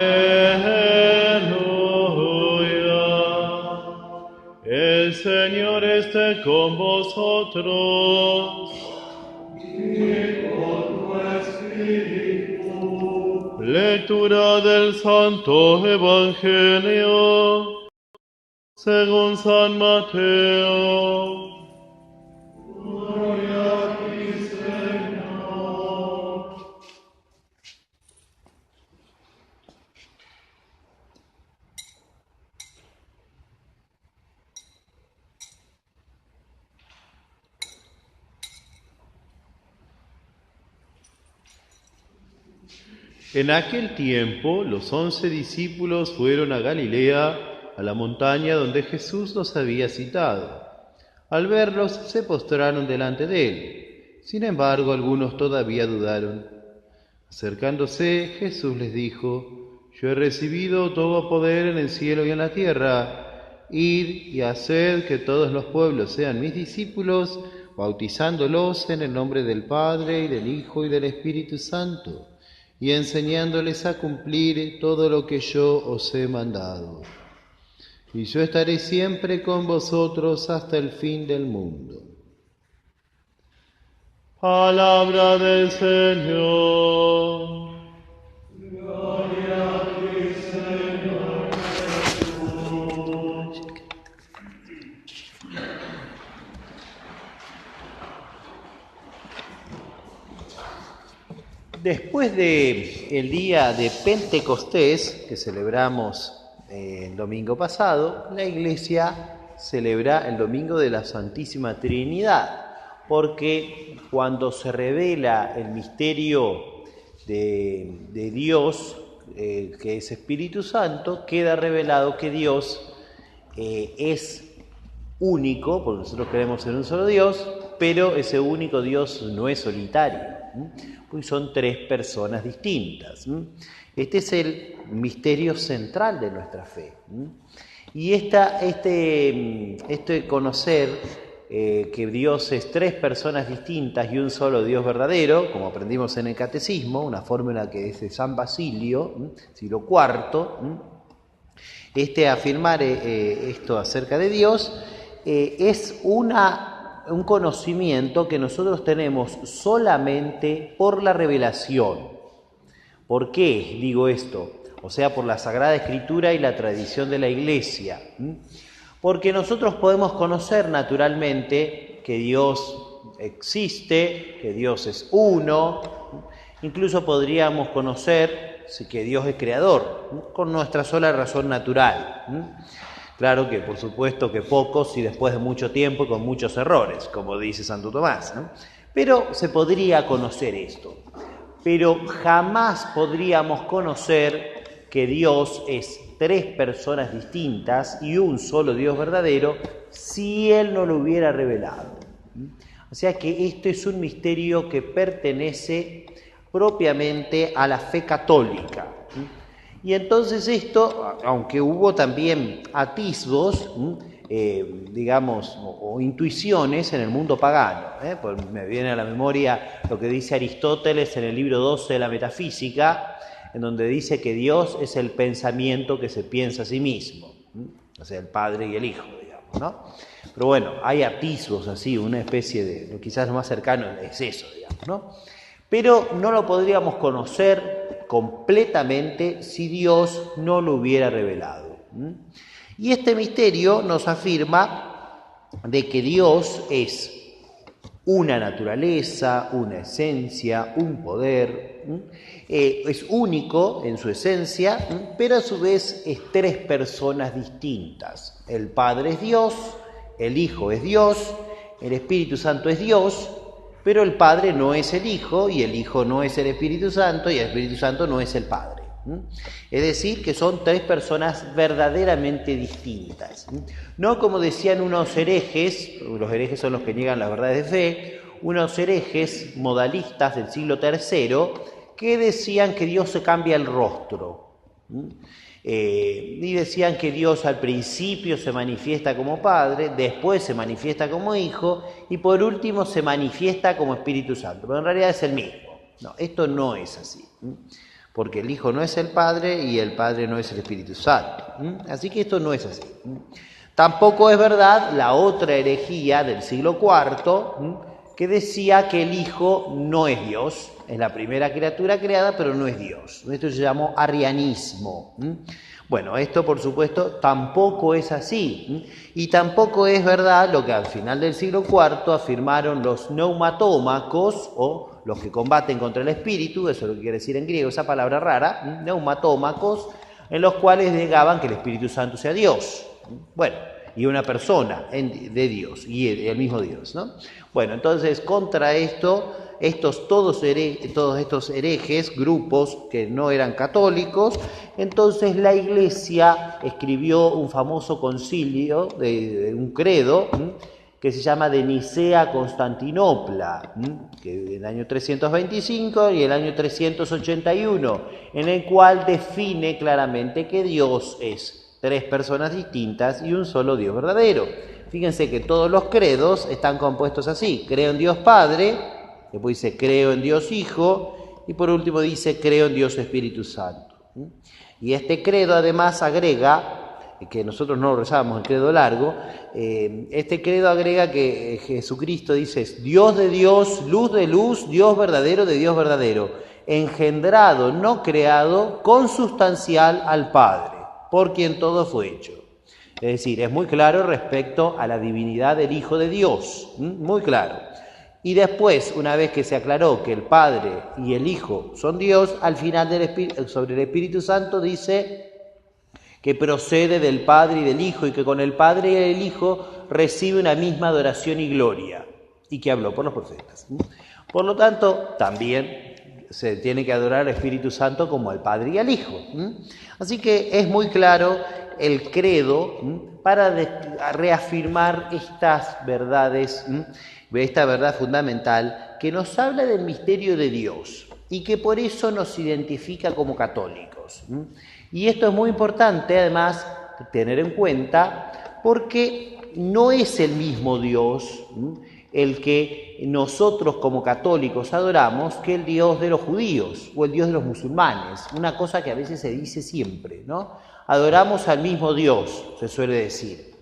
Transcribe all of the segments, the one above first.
El Señor esté con vosotros. Y con tu espíritu. Lectura del Santo Evangelio según San Mateo. Gloria a ti, Señor. En aquel tiempo, los 11 discípulos fueron a Galilea, a la montaña donde Jesús los había citado. Al verlos, se postraron delante de él. Sin embargo, algunos todavía dudaron. Acercándose, Jesús les dijo: Yo he recibido todo poder en el cielo y en la tierra. Id y haced que todos los pueblos sean mis discípulos, bautizándolos en el nombre del Padre, y del Hijo, y del Espíritu Santo, y enseñándoles a cumplir todo lo que yo os he mandado. Y yo estaré siempre con vosotros hasta el fin del mundo. Palabra del Señor. Gloria a ti, Señor Jesús. Después del día de Pentecostés, que celebramos el domingo pasado, la Iglesia celebra el domingo de la Santísima Trinidad, porque cuando se revela el misterio de Dios, que es Espíritu Santo, queda revelado que Dios es único, porque nosotros creemos en un solo Dios, pero ese único Dios no es solitario, pues son tres personas distintas. Este es el misterio central de nuestra fe. Y este conocer que Dios es tres personas distintas y un solo Dios verdadero, como aprendimos en el Catecismo, una fórmula que es de San Basilio, siglo IV, afirmar esto acerca de Dios es un conocimiento que nosotros tenemos solamente por la revelación. ¿Por qué digo esto? O sea, por la Sagrada Escritura y la tradición de la Iglesia. Porque nosotros podemos conocer naturalmente que Dios existe, que Dios es uno, incluso podríamos conocer que Dios es creador, con nuestra sola razón natural. Claro que por supuesto que pocos y después de mucho tiempo y con muchos errores, como dice Santo Tomás, ¿no? Pero se podría conocer esto. Pero jamás podríamos conocer que Dios es tres personas distintas y un solo Dios verdadero si Él no lo hubiera revelado. O sea que esto es un misterio que pertenece propiamente a la fe católica. Y entonces esto, aunque hubo también atisbos, digamos, o intuiciones en el mundo pagano, pues me viene a la memoria lo que dice Aristóteles en el libro 12 de la Metafísica, en donde dice que Dios es el pensamiento que se piensa a sí mismo, o sea, el Padre y el Hijo, digamos, ¿no? Pero bueno, hay atisbos así, una especie de, quizás lo más cercano es eso, digamos, ¿no? Pero no lo podríamos conocer completamente si Dios no lo hubiera revelado. Y este misterio nos afirma de que Dios es una naturaleza, una esencia, un poder, es único en su esencia, pero a su vez es tres personas distintas. El Padre es Dios, el Hijo es Dios, el Espíritu Santo es Dios, pero el Padre no es el Hijo, y el Hijo no es el Espíritu Santo, y el Espíritu Santo no es el Padre. Es decir, que son tres personas verdaderamente distintas. No como decían unos herejes, los herejes son los que niegan las verdades de fe, unos herejes modalistas del siglo III, que decían que Dios se cambia el rostro. Y decían que Dios al principio se manifiesta como Padre, después se manifiesta como Hijo y por último se manifiesta como Espíritu Santo, pero en realidad es el mismo. No, esto no es así. porque el Hijo no es el Padre y el Padre no es el Espíritu Santo. Así que esto no es así. Tampoco es verdad la otra herejía del siglo IV, que decía que el Hijo no es Dios, es la primera criatura creada, pero no es Dios. Esto se llamó arrianismo. Bueno, esto por supuesto tampoco es así, y tampoco es verdad lo que al final del siglo IV afirmaron los neumatómacos, o los que combaten contra el espíritu, eso es lo que quiere decir en griego esa palabra rara, neumatómacos, en los cuales negaban que el Espíritu Santo sea Dios. Bueno, y una persona de Dios, y el mismo Dios, ¿no? Bueno, entonces contra esto, todos estos herejes, grupos que no eran católicos, entonces la Iglesia escribió un famoso concilio, un credo, que se llama de Nicea a Constantinopla, que en el año 325 y el año 381, en el cual define claramente que Dios es 3 personas distintas y un solo Dios verdadero. Fíjense que todos los credos están compuestos así: creo en Dios Padre, después dice creo en Dios Hijo, y por último dice creo en Dios Espíritu Santo. Y este credo además agrega, que nosotros no rezamos el credo largo, este credo agrega que Jesucristo dice Dios de Dios, luz de luz, Dios verdadero de Dios verdadero, engendrado, no creado, consustancial al Padre, por quien todo fue hecho. Es decir, es muy claro respecto a la divinidad del Hijo de Dios, muy claro. Y después, una vez que se aclaró que el Padre y el Hijo son Dios, al final sobre el Espíritu Santo dice que procede del Padre y del Hijo, y que con el Padre y el Hijo recibe una misma adoración y gloria, y que habló por los profetas. Por lo tanto, también se tiene que adorar al Espíritu Santo como al Padre y al Hijo. Así que es muy claro el credo para reafirmar estas verdades, esta verdad fundamental que nos habla del misterio de Dios y que por eso nos identifica como católicos. Y esto es muy importante, además, tener en cuenta, porque no es el mismo Dios el que nosotros como católicos adoramos que el Dios de los judíos o el Dios de los musulmanes, una cosa que a veces se dice siempre, ¿no? Adoramos al mismo Dios, se suele decir.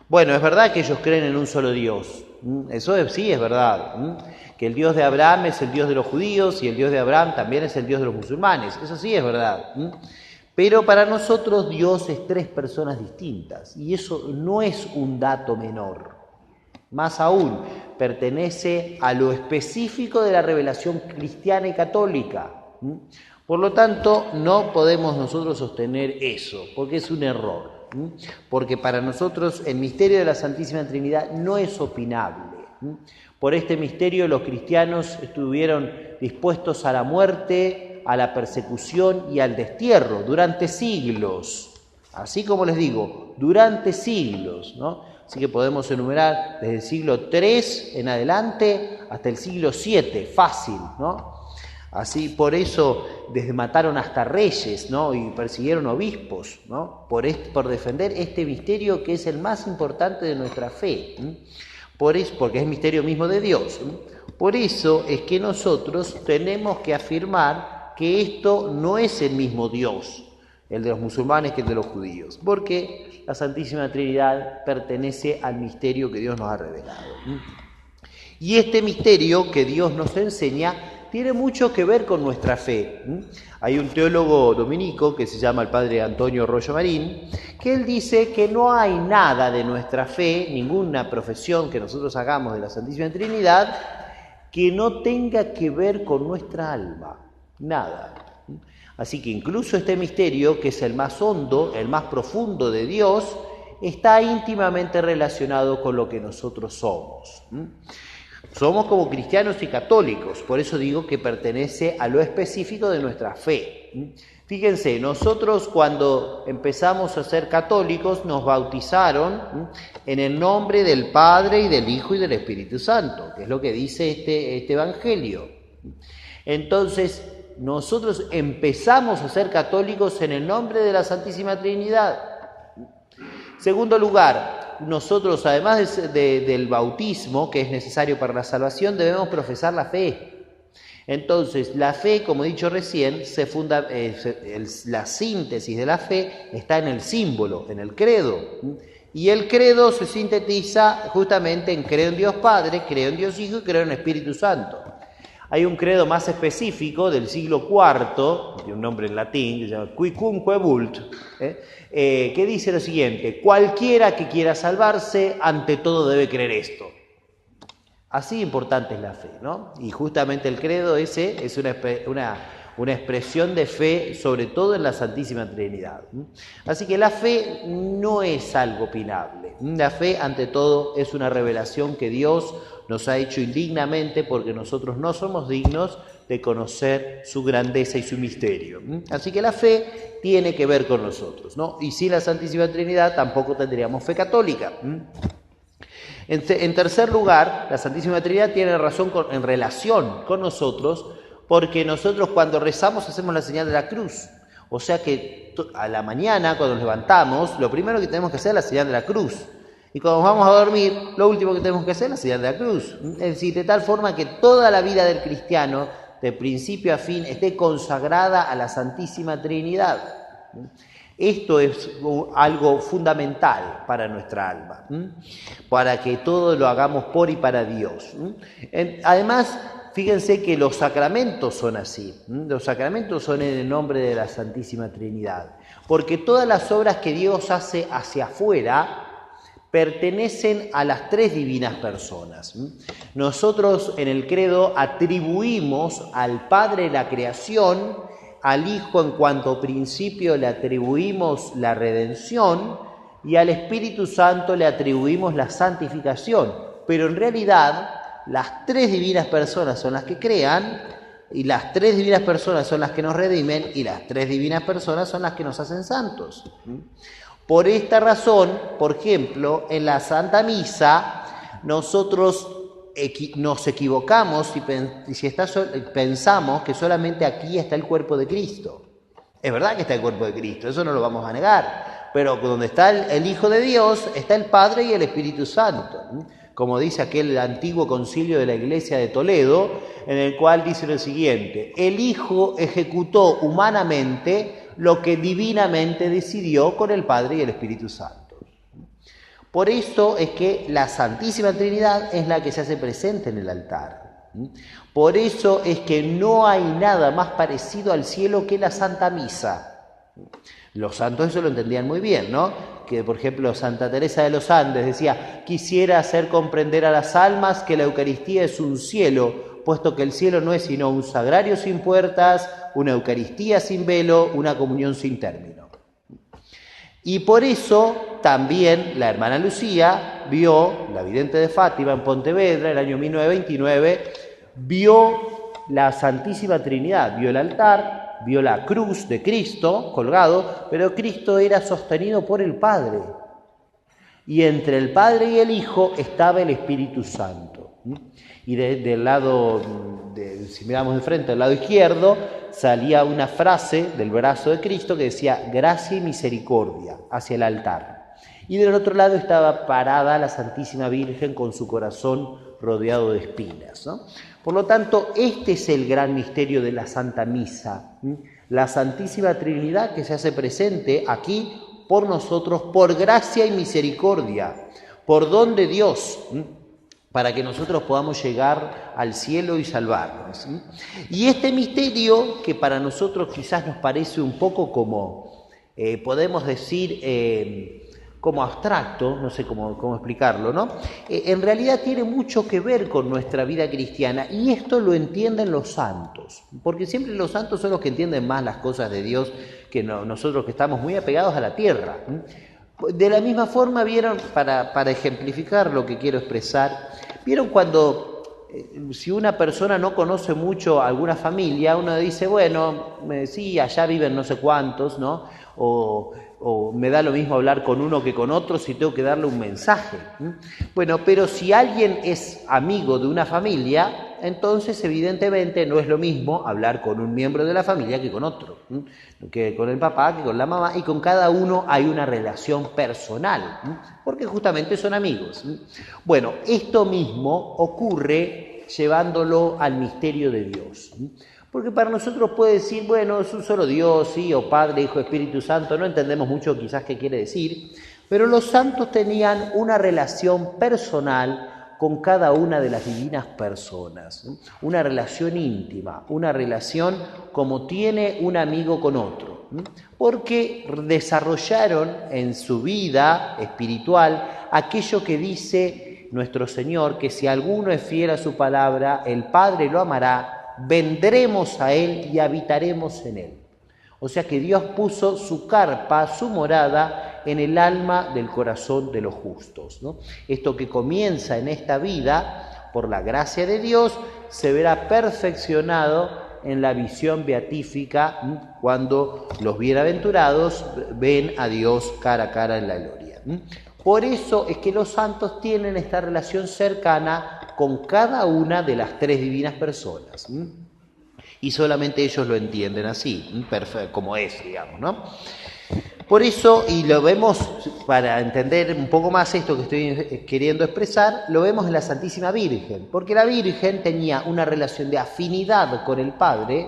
Bueno, es verdad que ellos creen en un solo Dios, eso sí es verdad, que el Dios de Abraham es el Dios de los judíos y el Dios de Abraham también es el Dios de los musulmanes, eso sí es verdad. Pero para nosotros Dios es 3 personas distintas, y eso no es un dato menor. Más aún, pertenece a lo específico de la revelación cristiana y católica. Por lo tanto, no podemos nosotros sostener eso, porque es un error. Porque para nosotros el misterio de la Santísima Trinidad no es opinable. Por este misterio los cristianos estuvieron dispuestos a la muerte, a la persecución y al destierro durante siglos. Así como les digo, durante siglos, ¿no? Así que podemos enumerar desde el siglo III en adelante hasta el siglo VII, fácil, ¿no? Así, por eso mataron hasta reyes, ¿no? Y persiguieron obispos, ¿no? Por defender este misterio que es el más importante de nuestra fe, porque es el misterio mismo de Dios. Por eso es que nosotros tenemos que afirmar que esto no es el mismo Dios, el de los musulmanes, que el de los judíos, porque la Santísima Trinidad pertenece al misterio que Dios nos ha revelado. Y este misterio que Dios nos enseña tiene mucho que ver con nuestra fe. Hay un teólogo dominico que se llama el padre Antonio Rollo Marín, que él dice que no hay nada de nuestra fe, ninguna profesión que nosotros hagamos de la Santísima Trinidad, que no tenga que ver con nuestra alma, nada. Así que incluso este misterio, que es el más hondo, el más profundo de Dios, está íntimamente relacionado con lo que nosotros somos. Somos como cristianos y católicos, por eso digo que pertenece a lo específico de nuestra fe. Fíjense, nosotros cuando empezamos a ser católicos nos bautizaron en el nombre del Padre y del Hijo y del Espíritu Santo, que es lo que dice este Evangelio. Entonces, nosotros empezamos a ser católicos en el nombre de la Santísima Trinidad. Segundo lugar, nosotros, además del bautismo, que es necesario para la salvación, debemos profesar la fe. Entonces, la fe, como he dicho recién, la síntesis de la fe está en el símbolo, en el credo. Y el credo se sintetiza justamente en creo en Dios Padre, creo en Dios Hijo y creo en Espíritu Santo. Hay un credo más específico del siglo IV, de un nombre en latín, que se llama Quicumque Vult, que dice lo siguiente: cualquiera que quiera salvarse, ante todo debe creer esto. Así importante es la fe, ¿no? Y justamente el credo ese es una expresión de fe, sobre todo en la Santísima Trinidad. Así que la fe no es algo opinable. La fe, ante todo, es una revelación que Dios nos ha hecho indignamente, porque nosotros no somos dignos de conocer su grandeza y su misterio. Así que la fe tiene que ver con nosotros, ¿no? Y sin la Santísima Trinidad tampoco tendríamos fe católica. En tercer lugar, la Santísima Trinidad tiene razón en relación con nosotros, porque nosotros cuando rezamos hacemos la señal de la cruz. O sea que a la mañana, cuando nos levantamos, lo primero que tenemos que hacer es la señal de la cruz. Y cuando vamos a dormir, lo último que tenemos que hacer es la señal de la cruz. Es decir, de tal forma que toda la vida del cristiano, de principio a fin, esté consagrada a la Santísima Trinidad. Esto es algo fundamental para nuestra alma, para que todo lo hagamos por y para Dios. Además, fíjense que los sacramentos son así. Los sacramentos son en el nombre de la Santísima Trinidad, porque todas las obras que Dios hace hacia afuera pertenecen a las tres divinas personas. Nosotros en el credo atribuimos al Padre la creación, al Hijo en cuanto principio le atribuimos la redención y al Espíritu Santo le atribuimos la santificación. Pero en realidad las tres divinas personas son las que crean, y las tres divinas personas son las que nos redimen, y las tres divinas personas son las que nos hacen santos. Por esta razón, por ejemplo, en la Santa Misa nosotros nos equivocamos si pensamos que solamente aquí está el cuerpo de Cristo. Es verdad que está el cuerpo de Cristo, eso no lo vamos a negar, pero donde está el Hijo de Dios está el Padre y el Espíritu Santo. Como dice aquel antiguo concilio de la Iglesia de Toledo, en el cual dice lo siguiente: el Hijo ejecutó humanamente lo que divinamente decidió con el Padre y el Espíritu Santo. Por eso es que la Santísima Trinidad es la que se hace presente en el altar. Por eso es que no hay nada más parecido al cielo que la Santa Misa. Los santos eso lo entendían muy bien, ¿no? Que, por ejemplo, Santa Teresa de los Andes decía: quisiera hacer comprender a las almas que la Eucaristía es un cielo, puesto que el cielo no es sino un sagrario sin puertas, una Eucaristía sin velo, una comunión sin término. Y por eso también la hermana Lucía vio, la vidente de Fátima en Pontevedra, el año 1929, vio la Santísima Trinidad, vio el altar, vio la cruz de Cristo colgado, pero Cristo era sostenido por el Padre. Y entre el Padre y el Hijo estaba el Espíritu Santo. Y del lado, si miramos de frente, al lado izquierdo, salía una frase del brazo de Cristo que decía: gracia y misericordia, hacia el altar. Y del otro lado estaba parada la Santísima Virgen con su corazón rodeado de espinas, ¿no? Por lo tanto, este es el gran misterio de la Santa Misa, la Santísima Trinidad que se hace presente aquí por nosotros, por gracia y misericordia, por don de Dios, para que nosotros podamos llegar al cielo y salvarnos. Y este misterio, que para nosotros quizás nos parece un poco como, podemos decir, como abstracto, no sé cómo explicarlo, ¿no? En realidad tiene mucho que ver con nuestra vida cristiana, y esto lo entienden los santos, porque siempre los santos son los que entienden más las cosas de Dios que nosotros, que estamos muy apegados a la tierra. De la misma forma, vieron, para ejemplificar lo que quiero expresar, vieron cuando si una persona no conoce mucho a alguna familia, uno dice, bueno, sí, allá viven no sé cuántos, ¿no? O me da lo mismo hablar con uno que con otro si tengo que darle un mensaje. Bueno, pero si alguien es amigo de una familia, entonces evidentemente no es lo mismo hablar con un miembro de la familia que con otro, que con el papá, que con la mamá, y con cada uno hay una relación personal, porque justamente son amigos. Bueno, esto mismo ocurre llevándolo al misterio de Dios. Porque para nosotros puede decir, bueno, es un solo Dios, sí, o Padre, Hijo, Espíritu Santo, no entendemos mucho quizás qué quiere decir, pero los santos tenían una relación personal con cada una de las divinas personas, ¿no? Una relación íntima, una relación como tiene un amigo con otro, ¿no? Porque desarrollaron en su vida espiritual aquello que dice nuestro Señor, que si alguno es fiel a su palabra, el Padre lo amará, vendremos a Él y habitaremos en Él. O sea que Dios puso su carpa, su morada, en el alma del corazón de los justos, ¿no? Esto que comienza en esta vida, por la gracia de Dios, se verá perfeccionado en la visión beatífica, cuando los bienaventurados ven a Dios cara a cara en la gloria. Por eso es que los santos tienen esta relación cercana con cada una de las tres divinas personas. Y solamente ellos lo entienden así, como es, digamos, ¿no? Por eso, y lo vemos, para entender un poco más esto que estoy queriendo expresar, lo vemos en la Santísima Virgen, porque la Virgen tenía una relación de afinidad con el Padre,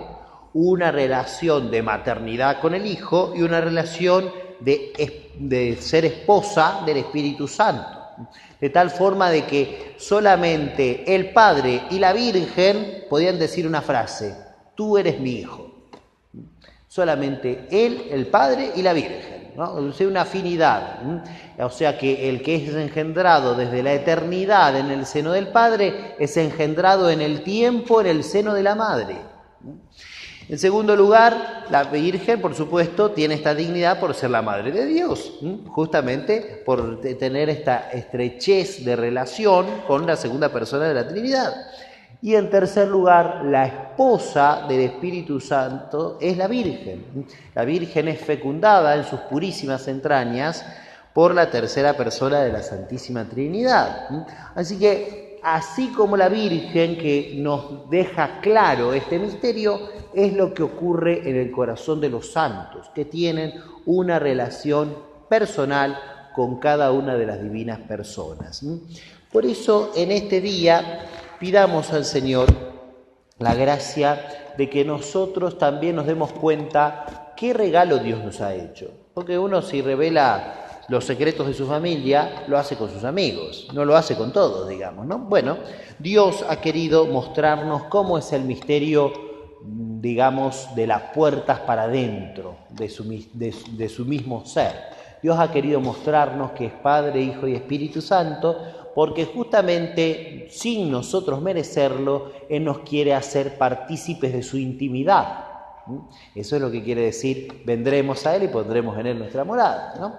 una relación de maternidad con el Hijo y una relación de ser esposa del Espíritu Santo. De tal forma de que solamente el Padre y la Virgen podían decir una frase: tú eres mi hijo. Solamente Él, el Padre y la Virgen, ¿no? O sea, una afinidad. O sea que el que es engendrado desde la eternidad en el seno del Padre es engendrado en el tiempo en el seno de la Madre. En segundo lugar, la Virgen, por supuesto, tiene esta dignidad por ser la Madre de Dios, justamente por tener esta estrechez de relación con la segunda persona de la Trinidad. Y en tercer lugar, la esposa del Espíritu Santo es la Virgen. La Virgen es fecundada en sus purísimas entrañas por la tercera persona de la Santísima Trinidad. Así que, así como la Virgen que nos deja claro este misterio, es lo que ocurre en el corazón de los santos, que tienen una relación personal con cada una de las divinas personas. Por eso, en este día, pidamos al Señor la gracia de que nosotros también nos demos cuenta qué regalo Dios nos ha hecho. Porque uno, si revela los secretos de su familia, lo hace con sus amigos, no lo hace con todos, digamos, ¿no? Bueno, Dios ha querido mostrarnos cómo es el misterio, digamos, de las puertas para adentro de su mismo ser. Dios ha querido mostrarnos que es Padre, Hijo y Espíritu Santo, porque justamente sin nosotros merecerlo, Él nos quiere hacer partícipes de su intimidad. Eso es lo que quiere decir: vendremos a Él y pondremos en Él nuestra morada, ¿no?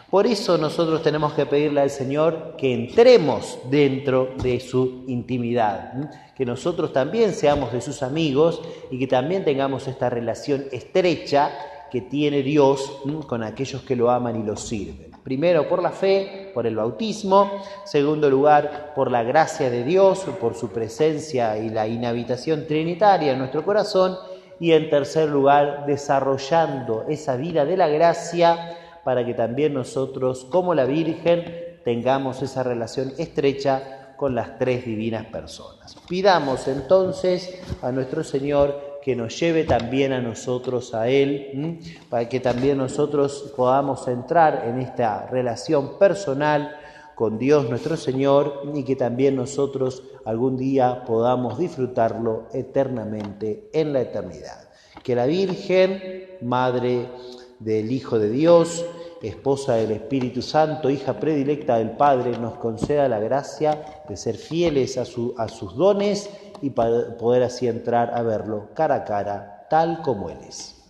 Por eso nosotros tenemos que pedirle al Señor que entremos dentro de su intimidad, que nosotros también seamos de sus amigos y que también tengamos esta relación estrecha que tiene Dios con aquellos que lo aman y lo sirven. Primero por la fe, por el bautismo; segundo lugar por la gracia de Dios, por su presencia y la inhabitación trinitaria en nuestro corazón; y en tercer lugar desarrollando esa vida de la gracia para que también nosotros, como la Virgen, tengamos esa relación estrecha con las tres divinas personas. Pidamos entonces a nuestro Señor que nos lleve también a nosotros a Él, para que también nosotros podamos entrar en esta relación personal con Dios nuestro Señor y que también nosotros algún día podamos disfrutarlo eternamente en la eternidad. Que la Virgen, Madre del Hijo de Dios, esposa del Espíritu Santo, hija predilecta del Padre, nos conceda la gracia de ser fieles a sus dones y poder así entrar a verlo cara a cara, tal como Él es.